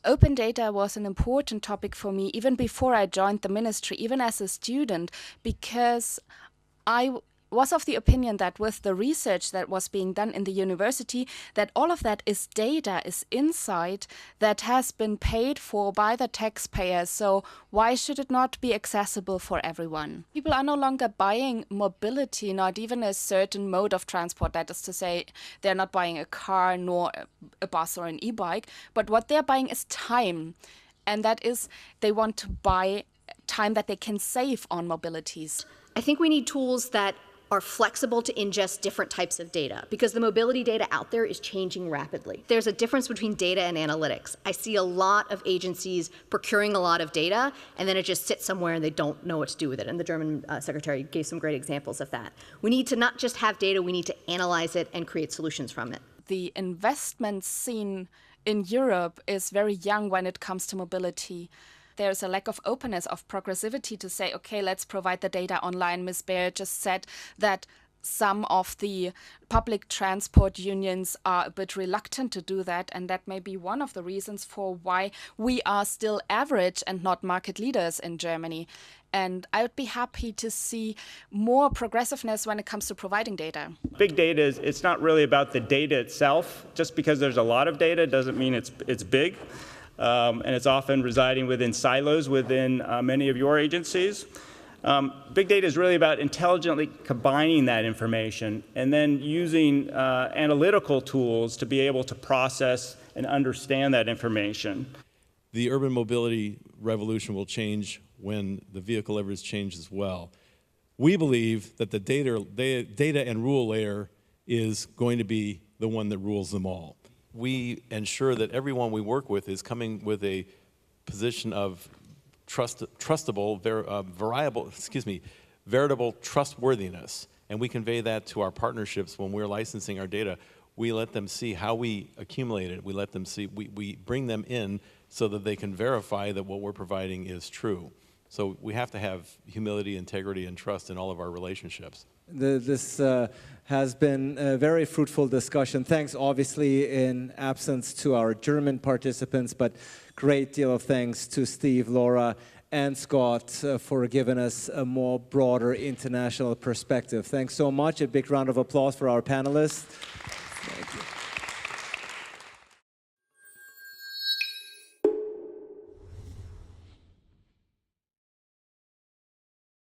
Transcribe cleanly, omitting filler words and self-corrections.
Open data was an important topic for me even before I joined the ministry, even as a student, because was of the opinion that with the research that was being done in the university, that all of that is data, is insight that has been paid for by the taxpayers. So why should it not be accessible for everyone? People are no longer buying mobility, not even a certain mode of transport. That is to say, they're not buying a car nor a bus or an e-bike, but what they're buying is time. And that is, they want to buy time that they can save on mobilities. I think we need tools that are flexible to ingest different types of data, because the mobility data out there is changing rapidly. There's a difference between data and analytics. I see a lot of agencies procuring a lot of data, and then it just sits somewhere and they don't know what to do with it. And the German secretary gave some great examples of that. We need to not just have data, we need to analyze it and create solutions from it. The investment scene in Europe is very young when it comes to mobility. There's a lack of openness, of progressivity to say, okay, let's provide the data online. Ms. Baer just said that some of the public transport unions are a bit reluctant to do that, and that may be one of the reasons for why we are still average and not market leaders in Germany. And I would be happy to see more progressiveness when it comes to providing data. Big data it's not really about the data itself. Just because there's a lot of data doesn't mean it's big. And it's often residing within silos within many of your agencies. Big data is really about intelligently combining that information and then using analytical tools to be able to process and understand that information. The urban mobility revolution will change when the vehicle levers change as well. We believe that the data and rule layer is going to be the one that rules them all. We ensure that everyone we work with is coming with a position of veritable trustworthiness, and we convey that to our partnerships when we're licensing our data. We let them see how we accumulate it. We let them see, we bring them in so that they can verify that what we're providing is true. So we have to have humility, integrity, and trust in all of our relationships. This has been a very fruitful discussion. Thanks, obviously, in absence to our German participants, but great deal of thanks to Steve, Laura, and Scott for giving us a more broader international perspective. Thanks so much. A big round of applause for our panelists.